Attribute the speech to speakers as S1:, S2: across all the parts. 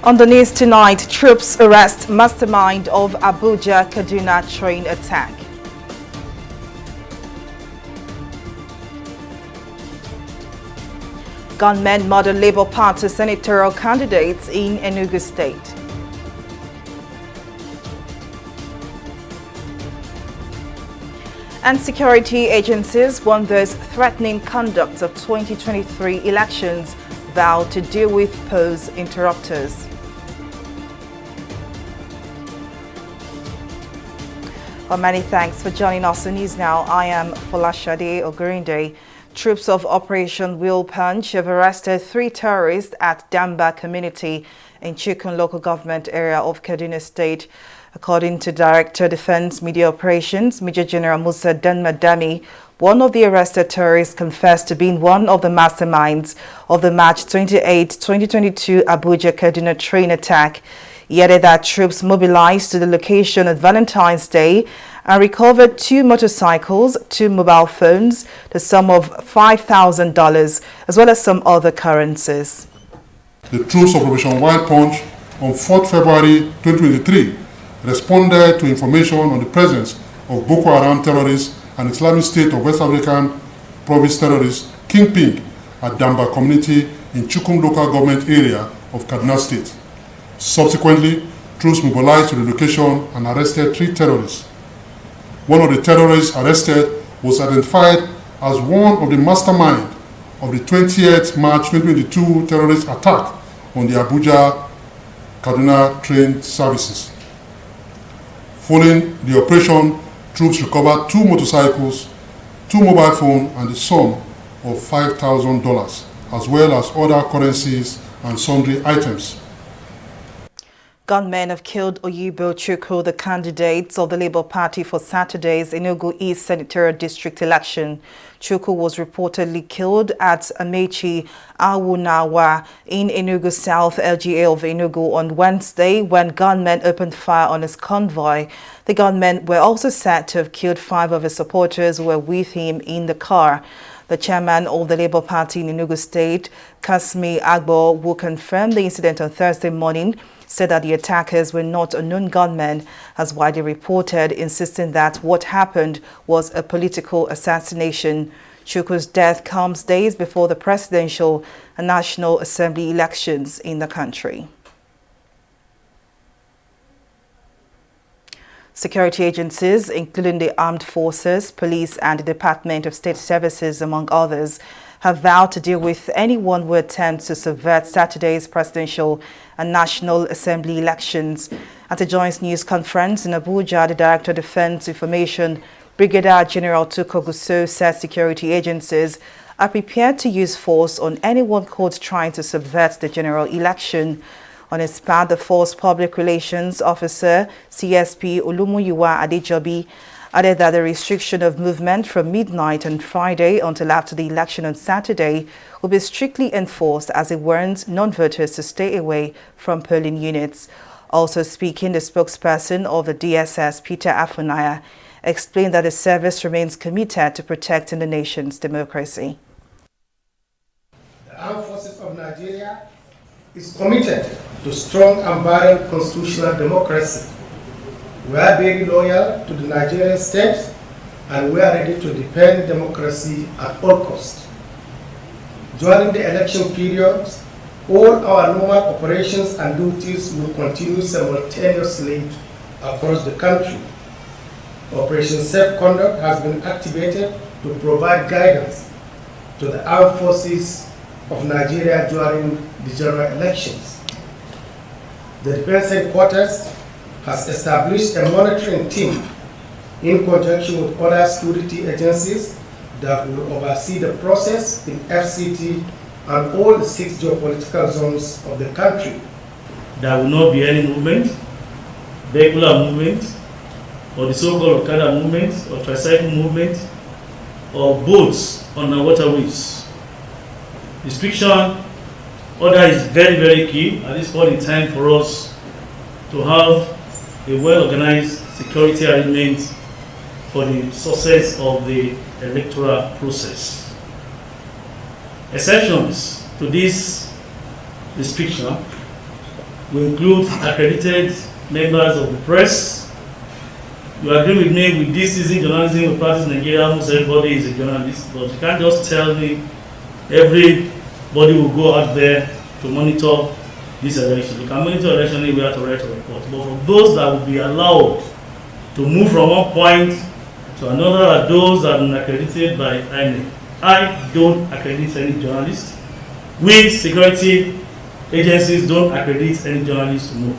S1: On the news tonight, troops arrest mastermind of Abuja-Kaduna train attack. Gunmen murder Labour Party senatorial candidates in Enugu State. And security agencies warn those threatening conduct of 2023 elections vow to deal with pose interrupters. Well, many thanks for joining us on News Now. I am Folashade Ogurinde. Troops of Operation Wheel Punch have arrested 3 terrorists at Damba community in Chikun local government area of Kaduna State. According to Director Defense Media Operations, Major General Musa Danmadami, one of the arrested terrorists confessed to being one of the masterminds of the March 28, 2022 Abuja-Kaduna train attack. He added that troops mobilized to the location on Valentine's Day and recovered 2 motorcycles, 2 mobile phones, the sum of $5,000, as well as some other currencies.
S2: The troops of Operation Wild Punch on 4th February 2023 responded to information on the presence of Boko Haram terrorists and Islamic State of West African province terrorist Kingpin at Damba community in Chukun local government area of Kaduna State. Subsequently, troops mobilized to the location and arrested 3 terrorists. One of the terrorists arrested was identified as one of the mastermind of the 20th March 2022 terrorist attack on the Abuja-Kaduna train services. Following the operation, troops recovered 2 motorcycles, 2 mobile phones, and the sum of $5,000, as well as other currencies and sundry items.
S1: Gunmen have killed Oyibo Chukwu, the candidates of the Labour Party for Saturday's Enugu East Senatorial District election. Chukwu was reportedly killed at Amechi Awunawa in Enugu South LGA of Enugu on Wednesday when gunmen opened fire on his convoy. The gunmen were also said to have killed 5 of his supporters who were with him in the car. The chairman of the Labour Party in Enugu State, Kasmi Agbo, who confirmed the incident on Thursday morning, said that the attackers were not unknown gunmen, as widely reported, insisting that what happened was a political assassination. Chukwu's death comes days before the presidential and National Assembly elections in the country. Security agencies, including the Armed Forces, Police and the Department of State Services, among others, have vowed to deal with anyone who attempts to subvert Saturday's presidential and National Assembly elections. At a joint news conference in Abuja, the Director of Defense Information, Brigadier General Tuko Guso, said security agencies are prepared to use force on anyone caught trying to subvert the general election. On his part, the Force Public Relations Officer, CSP Olumuyiwa Adejobi, added that the restriction of movement from midnight on Friday until after the election on Saturday will be strictly enforced, as it warns non-voters to stay away from polling units. Also speaking, the spokesperson of the DSS, Peter Afunaya, explained that the service remains committed to protecting the nation's democracy.
S3: The Armed Forces of Nigeria is committed to strong and vibrant constitutional democracy. We are very loyal to the Nigerian state and we are ready to defend democracy at all costs. During the election period, all our normal operations and duties will continue simultaneously across the country. Operation Safe Conduct has been activated to provide guidance to the armed forces of Nigeria during the general elections. The Defense Headquarters has established a monitoring team in conjunction with other security agencies that will oversee the process in FCT and all the 6 geopolitical zones of the country.
S4: There will not be any movement, vehicular movement, or the so-called Okada movement, or tricycle movement, or boats on the waterways. Restriction order is very, very key at this point in time for us to have a well-organized security arrangement for the success of the electoral process. Exceptions to this restriction We include accredited members of the press. You agree with me with this season journalism we practice in Nigeria, almost everybody is a journalist, but you can't just tell me everybody will go out there to monitor this election. You can monitor election anywhere to write a report. But for those that will be allowed to move from one point to another are those that are been accredited by INEC. I don't accredit any journalist. We security agencies don't accredit any journalist to move.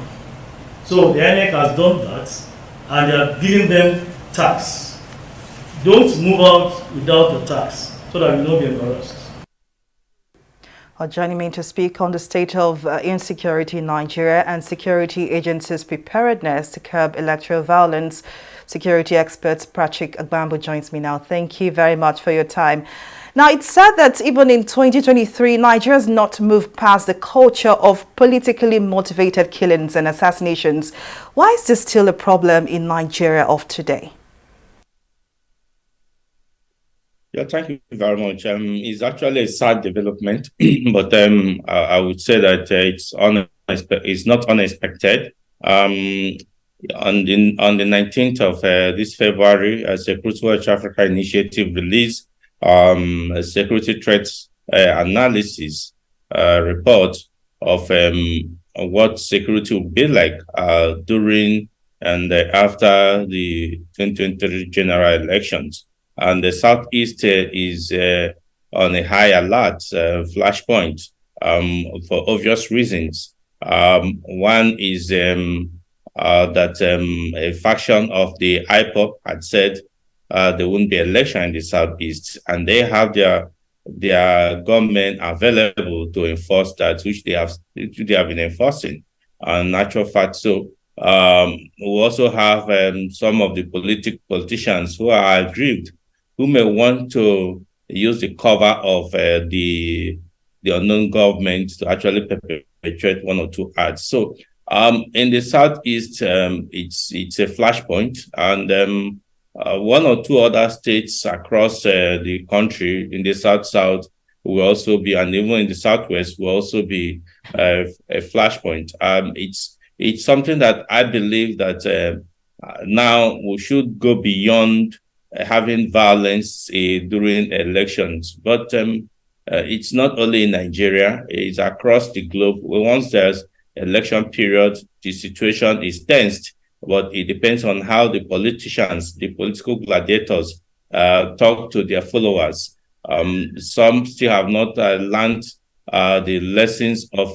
S4: So the INEC has done that, and they are giving them tax. Don't move out without the tax, so that you will not be embarrassed.
S1: Joining me to speak on the state of insecurity in Nigeria and security agencies' preparedness to curb electoral violence, security expert Patrick Agbambu joins me now. Thank you very much for your time. Now, it's said that even in 2023, Nigeria has not moved past the culture of politically motivated killings and assassinations. Why is this still a problem in Nigeria of today?
S5: Yeah, thank you very much. It's actually a sad development, but I would say that it's not unexpected. On the 19th of this February, a Security Watch Africa initiative released a security threats analysis report of what security will be like during and after the 2023 general elections. And the Southeast is on a high alert flashpoint for obvious reasons. One is that a faction of the IPOP had said there wouldn't be election in the Southeast, and they have their government available to enforce that, which they have been enforcing. And natural fact, so we also have some of the politicians who are aggrieved, who may want to use the cover of the unknown government to actually perpetrate one or two acts. So in the Southeast, it's a flashpoint, and one or two other states across the country in the South will also be, and even in the Southwest will also be a flashpoint. It's something that I believe that now we should go beyond having violence during elections, but it's not only in Nigeria; it's across the globe. Once there's election period, the situation is tensed, but it depends on how the politicians, the political gladiators, talk to their followers. Some still have not learned the lessons of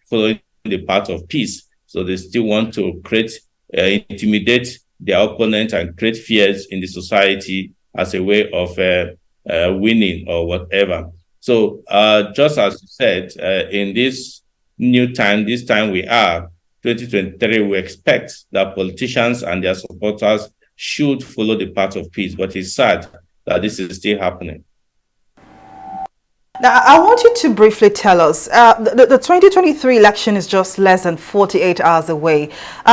S5: following the path of peace, so they still want to intimidate their opponent and create fears in the society as a way of winning or whatever. So just as you said, in this new time, this time we are, 2023, we expect that politicians and their supporters should follow the path of peace, but it's sad that this is still happening.
S1: Now, I want you to briefly tell us, the 2023 election is just less than 48 hours away.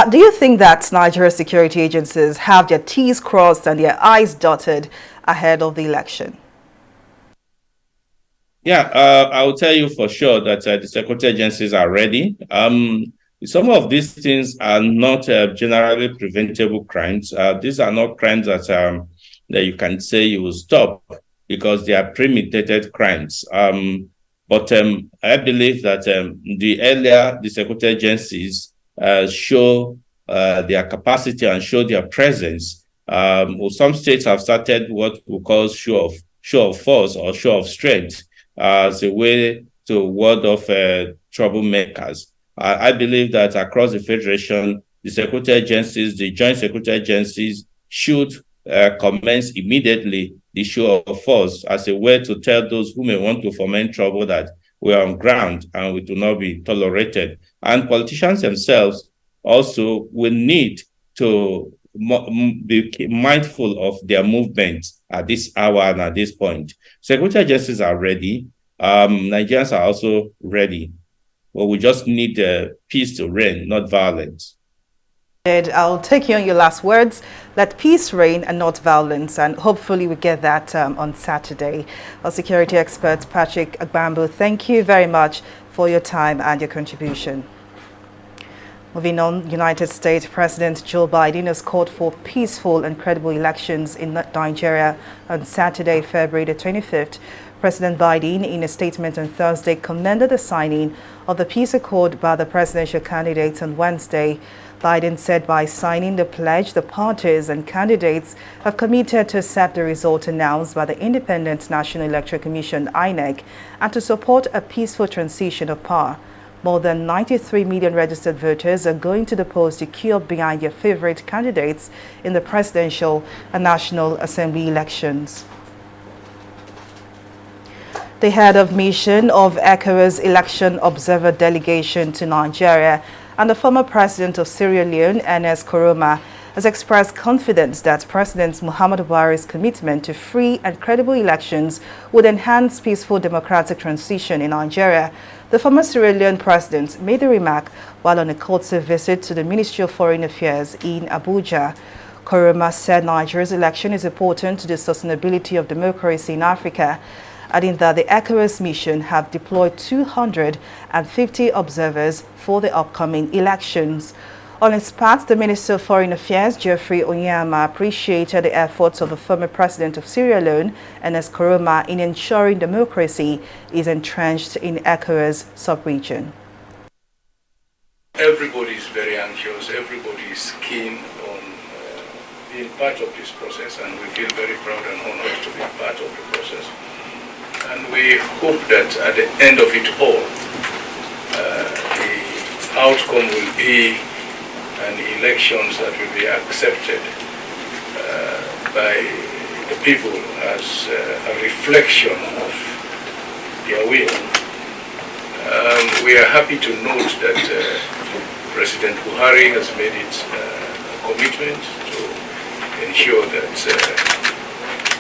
S1: Do you think that Nigeria's security agencies have their T's crossed and their I's dotted ahead of the election?
S5: Yeah, I will tell you for sure that the security agencies are ready. Some of these things are not generally preventable crimes. These are not crimes that you can say you will stop, because they are premeditated crimes. But I believe that the earlier the security agencies show their capacity and show their presence, some states have started what we call show of force or show of strength as a way to ward off troublemakers. I believe that across the Federation, the security agencies, the joint security agencies should commence immediately the show of force as a way to tell those who may want to foment trouble that we are on ground and we do not be tolerated. And politicians themselves also will need to be mindful of their movement at this hour and at this point. Security agencies are ready. Nigerians are also ready. But we just need peace to reign, not violence.
S1: I'll take you on your last words. Let peace reign and not violence, and hopefully we get that on Saturday. Our security expert Patrick Agbambu, thank you very much for your time and your contribution. Moving on, United States President Joe Biden has called for peaceful and credible elections in Nigeria on Saturday, February the 25th. President Biden, in a statement on Thursday, commended the signing of the peace accord by the presidential candidates on Wednesday. Biden said by signing the pledge, the parties and candidates have committed to accept the result announced by the Independent National Electoral Commission, INEC, and to support a peaceful transition of power. More than 93 million registered voters are going to the polls to queue up behind their favorite candidates in the presidential and National Assembly elections. The head of mission of ECOWAS election observer delegation to Nigeria and the former president of Sierra Leone, Ernest Koroma, has expressed confidence that President Muhammadu Buhari's commitment to free and credible elections would enhance peaceful democratic transition in Nigeria. The former Sierra Leone president made the remark while on a courtesy visit to the Ministry of Foreign Affairs in Abuja. Koroma said Nigeria's election is important to the sustainability of democracy in Africa, adding that the ECOWAS mission have deployed 250 observers for the upcoming elections. On its part, the Minister of Foreign Affairs, Geoffrey Onyema, appreciated the efforts of the former president of Sierra Leone, Ernest Koroma, in ensuring democracy is entrenched in ECOWAS sub-region.
S6: Everybody is very anxious, everybody is keen on being part of this process, and we feel very proud and honored to be part of the process. And we hope that at the end of it all, the outcome will be an elections that will be accepted by the people as a reflection of their will. We are happy to note that President Buhari has made it a commitment to ensure that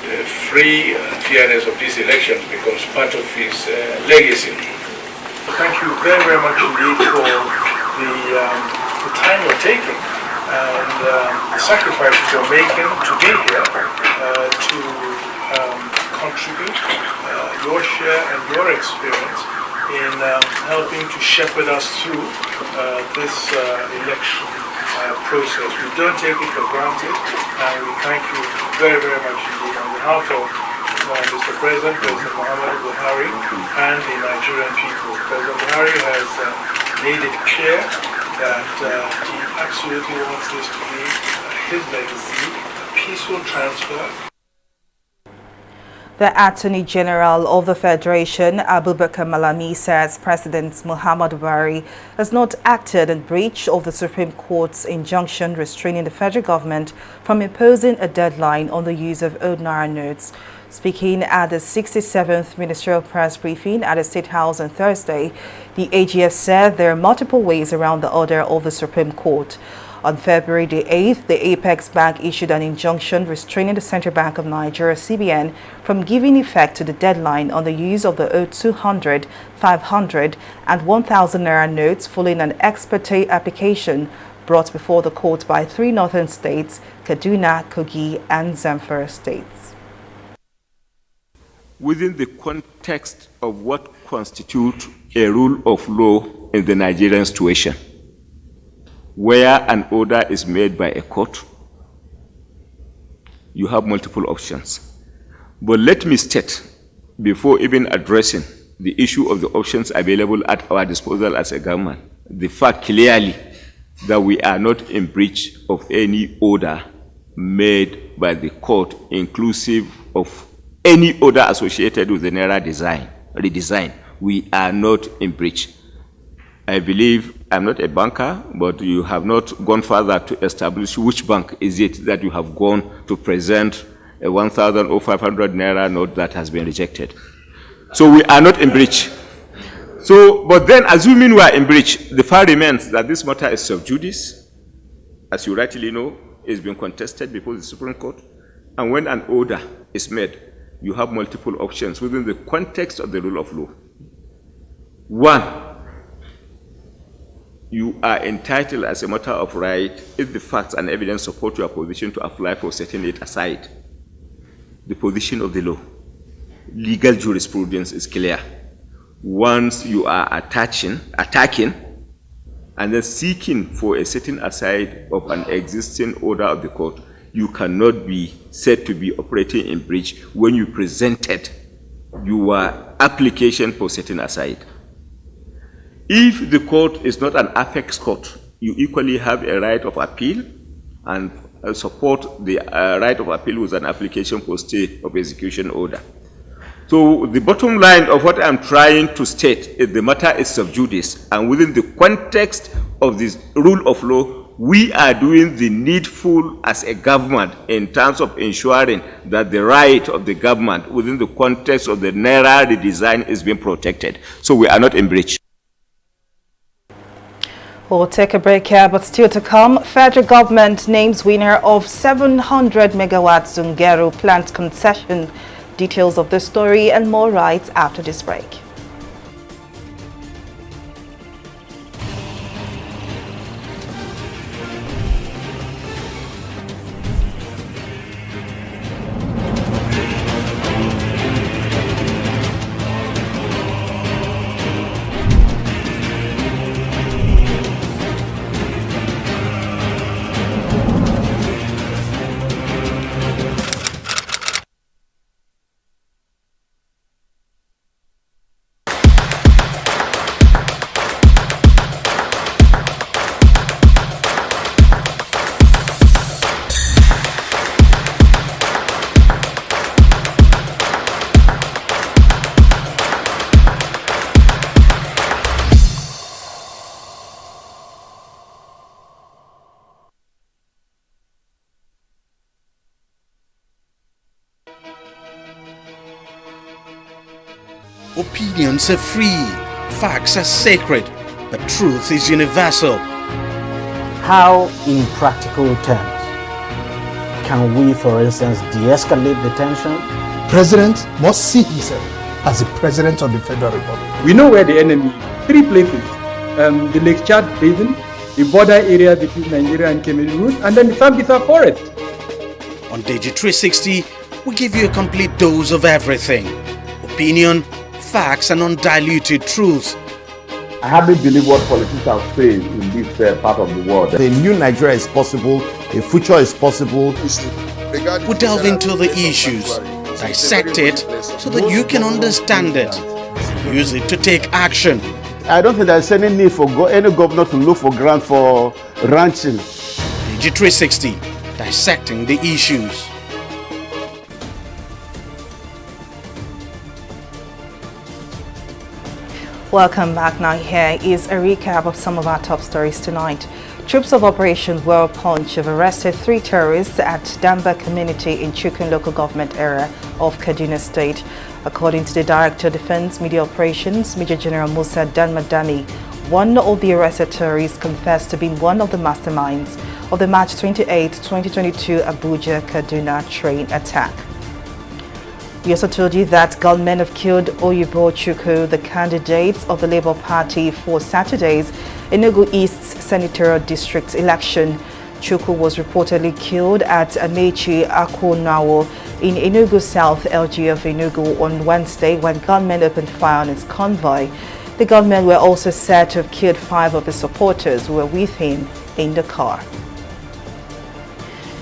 S6: the free and fairness of these elections becomes part of his legacy.
S7: Thank you very, very much indeed for the time you're taking and the sacrifices you're making to be here to contribute your share and your experience in helping to shepherd us through this election process. We don't take it for granted, and we thank you very, very much indeed on behalf of Mr. President, President Muhammadu Buhari, and the Nigerian people. President Buhari has made it clear that he absolutely wants this to be his legacy, a peaceful transfer.
S1: The Attorney General of the Federation, Abubakar Malami, says President Muhammadu Buhari has not acted in breach of the Supreme Court's injunction restraining the federal government from imposing a deadline on the use of old Naira notes. Speaking at the 67th Ministerial Press Briefing at the State House on Thursday, the AGF said there are multiple ways around the order of the Supreme Court. On February the 8th, the Apex Bank issued an injunction restraining the Central Bank of Nigeria, CBN, from giving effect to the deadline on the use of the old 200, 500, and 1,000 Naira notes following an ex parte application brought before the court by three northern states, Kaduna, Kogi, and Zamfara states.
S8: Within the context of what constitutes a rule of law in the Nigerian situation, where an order is made by a court, you have multiple options. But let me state, before even addressing the issue of the options available at our disposal as a government, the fact clearly that we are not in breach of any order made by the court, inclusive of any order associated with the Naira redesign. We are not in breach. I believe, I'm not a banker, but you have not gone further to establish which bank is it that you have gone to present a 1,000 or 500 Naira note that has been rejected. So we are not in breach. So, but then assuming we are in breach, the fact remains that this matter is sub judice, as you rightly know, is being contested before the Supreme Court. And when an order is made, you have multiple options within the context of the rule of law. One, you are entitled as a matter of right, if the facts and evidence support your position, to apply for setting it aside. The position of the law. Legal jurisprudence is clear. Once you are attacking and then seeking for a setting aside of an existing order of the court, you cannot be said to be operating in breach when you presented your application for setting aside. If the court is not an apex court, you equally have a right of appeal and support the right of appeal with an application for stay of execution order. So the bottom line of what I'm trying to state is the matter is sub judice, and within the context of this rule of law, we are doing the needful as a government in terms of ensuring that the right of the government within the context of the Naira redesign is being protected. So we are not in breach.
S1: We'll take a break here, but still to come, federal government names winner of 700 megawatt Zungeru plant concession. Details of the story and more right after this break.
S9: Opinions are free, facts are sacred, but truth is universal.
S10: How, in practical terms, can we, for instance, de-escalate the tension?
S11: President must see himself as the President of the Federal Republic.
S12: We know where the enemy is. 3 places. The Lake Chad Basin, the border area between Nigeria and Cameroon, and then the Sambisa Forest.
S9: On TV360, we give you a complete dose of everything. Opinion, facts and undiluted truth.
S13: I hardly believe what politicians are saying in this part of the world.
S11: A new Nigeria is possible, a future is possible.
S9: We delve into the issues, dissect it so that you can understand it, and use it to take action.
S13: I don't think there's any need for any governor to look for grant for ranching.
S9: TV360, dissecting the issues.
S1: Welcome back. Now here is a recap of some of our top stories tonight. Troops of Operation World Punch have arrested 3 terrorists at Damba community in Chukun local government area of Kaduna State. According to the Director of Defense Media Operations, Major General Musa Danmadami, one of the arrested terrorists confessed to being one of the masterminds of the March 28, 2022 Abuja-Kaduna train attack. We also told you that gunmen have killed Oyibo Chukwu, the candidate of the Labour Party for Saturday's Enugu East Senatorial District election. Chukwu was reportedly killed at Amechi Akonawo in Enugu South, LG of Enugu on Wednesday when gunmen opened fire on his convoy. The gunmen were also said to have killed 5 of his supporters who were with him in the car.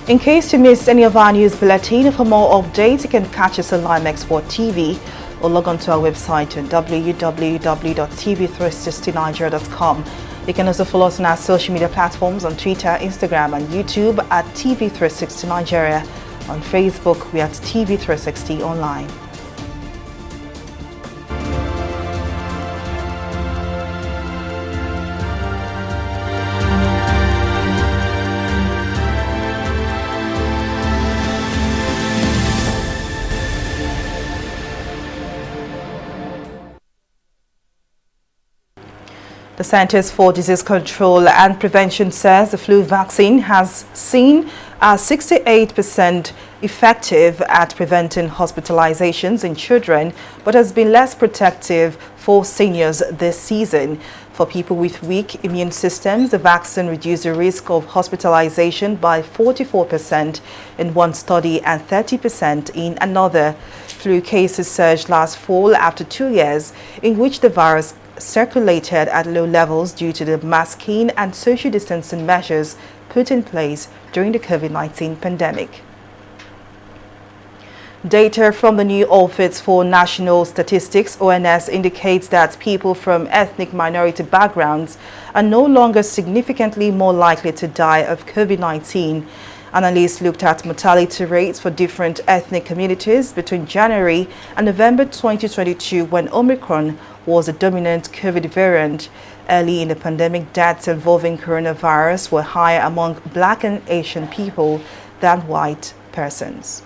S1: In case you missed any of our news bulletin, for more updates, you can catch us on Lime Export TV or log on to our website at www.tv360nigeria.com. You can also follow us on our social media platforms on Twitter, Instagram and YouTube at TV360 Nigeria. On Facebook, we are at TV360 Online. The Centers for Disease Control and Prevention says the flu vaccine has seen a 68% effective at preventing hospitalizations in children, but has been less protective for seniors this season. For people with weak immune systems, the vaccine reduced the risk of hospitalization by 44% in one study and 30% in another. Flu cases surged last fall after 2 years in which the virus circulated at low levels due to the masking and social distancing measures put in place during the COVID-19 pandemic. Data from the new Office for National Statistics (ONS) indicates that people from ethnic minority backgrounds are no longer significantly more likely to die of COVID-19. Analysts looked at mortality rates for different ethnic communities between January and November 2022, when Omicron was a dominant COVID variant. Early in the pandemic, deaths involving coronavirus were higher among Black and Asian people than white persons.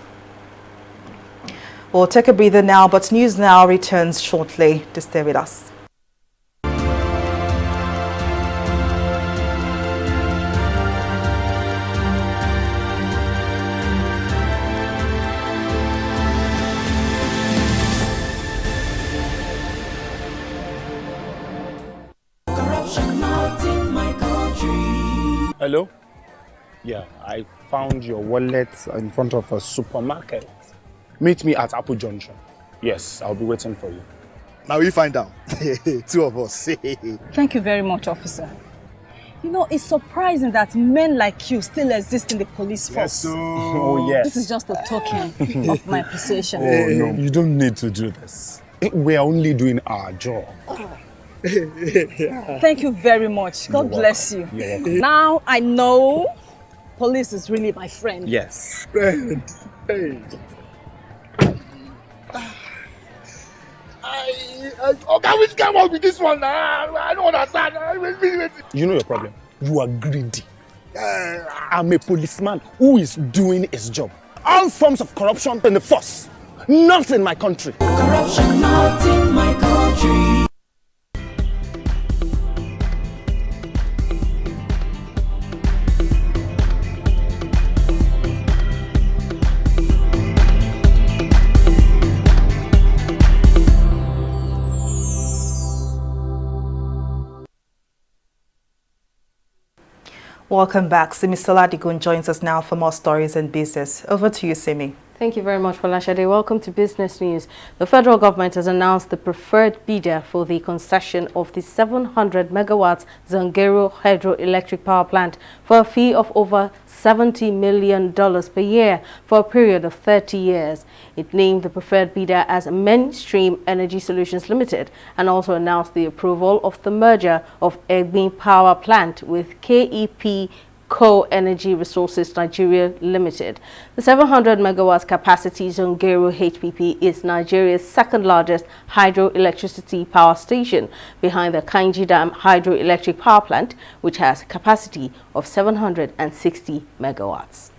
S1: We'll take a breather now, but News Now returns shortly. Just stay with us.
S14: Hello? Yeah, I found your wallet in front of a supermarket. Meet me at Apple Junction. Yes, I'll be waiting for you.
S15: Now we find out. Two of us.
S16: Thank you very much, officer. You know, it's surprising that men like you still exist in the police force.
S15: Yes, so...
S14: Oh, yes.
S16: This is just a token of my appreciation.
S14: Oh, no. You don't need to do this. We're only doing our job.
S16: Thank you very much. God bless you.
S14: You're welcome.
S16: Now I know police is really my friend.
S14: Yes.
S15: Friend. Hey. Which came up with this one now? I don't understand.
S14: You know your problem. You are greedy. I'm a policeman who is doing his job. All forms of corruption in the force. Not in my country.
S17: Corruption not in my country.
S1: Welcome back. Simi Saladigun joins us now for more stories and business. Over to you, Simi.
S18: Thank you very much, Falashade. Welcome to Business News. The federal government has announced the preferred bidder for the concession of the 700 megawatts Zangero hydroelectric power plant for a fee of over $70 million per year for a period of 30 years. It named the preferred bidder as Mainstream Energy Solutions Limited and also announced the approval of the merger of Egbin Power Plant with KEP Co-Energy Resources Nigeria Limited. The 700 megawatts capacity Zongero HPP is Nigeria's second largest hydroelectricity power station behind the Kainji Dam hydroelectric power plant, which has capacity of 760 megawatts.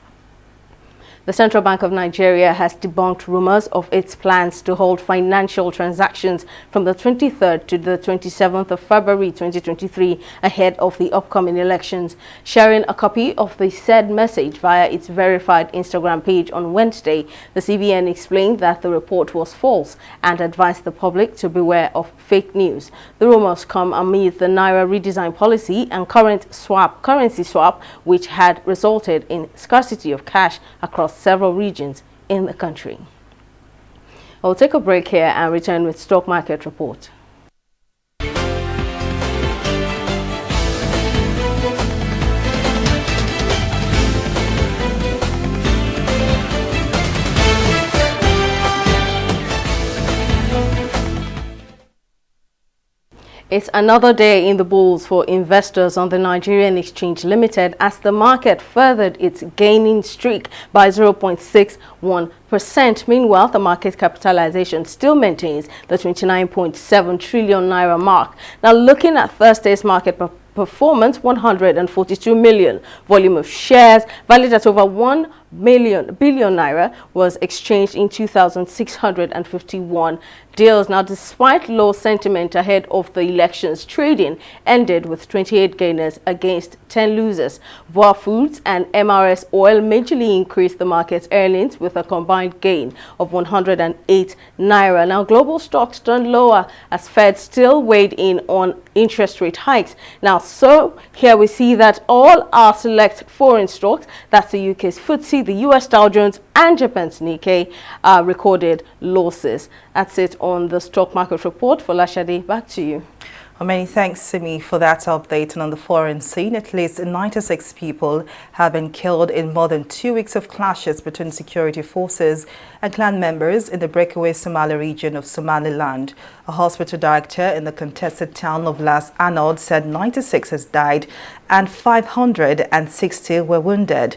S18: The Central Bank of Nigeria has debunked rumors of its plans to hold financial transactions from the 23rd to the 27th of February 2023 ahead of the upcoming elections. Sharing a copy of the said message via its verified Instagram page on Wednesday, the CBN explained that the report was false and advised the public to beware of fake news. The rumors come amid the Naira redesign policy and currency swap, which had resulted in scarcity of cash across several regions in the country. I'll take a break here and return with stock market report. It's another day in the bulls for investors on the Nigerian Exchange Limited as the market furthered its gaining streak by 0.61%. Meanwhile, the market capitalization still maintains the 29.7 trillion naira mark. Now, looking at Thursday's market performance, 142 million volume of shares valued at over 1 billion naira was exchanged in 2,651 deals. Now, despite low sentiment ahead of the elections, trading ended with 28 gainers against 10 losers. Boa Foods and MRS Oil majorly increased the market's earnings with a combined gain of 108 naira. Now, global stocks turned lower as Fed still weighed in on interest rate hikes. Now, so here we see that all our select foreign stocks, that's the UK's FTSE, the US Dow Jones and Japan's Nikkei, recorded losses. That's it on the stock market report. For Lashade, back to you.
S1: Well, many thanks, Simi, for that update. And on the foreign scene, at least 96 people have been killed in more than 2 weeks of clashes between security forces and clan members in the breakaway Somali region of Somaliland. A hospital director in the contested town of Las Anod said 96 has died and 560 were wounded.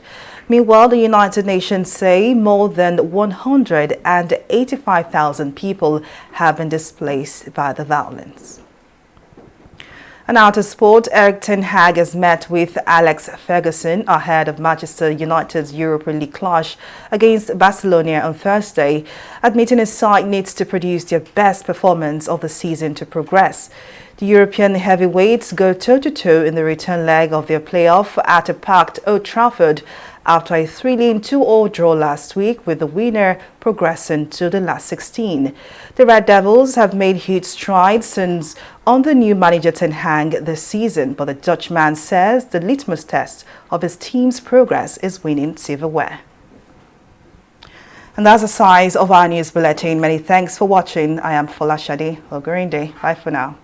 S1: Meanwhile, the United Nations say more than 185,000 people have been displaced by the violence. And now to sport, Erik ten Hag has met with Alex Ferguson ahead of Manchester United's Europa League clash against Barcelona on Thursday, admitting his side needs to produce their best performance of the season to progress. The European heavyweights go toe-to-toe in the return leg of their playoff at a packed Old Trafford after a thrilling 2-2 draw last week, with the winner progressing to the last 16. The Red Devils have made huge strides since under new manager Ten Hag this season, but the Dutchman says the litmus test of his team's progress is winning silverware. And that's the size of our news bulletin. Many thanks for watching. I am Folashade Ogurinde. Bye for now.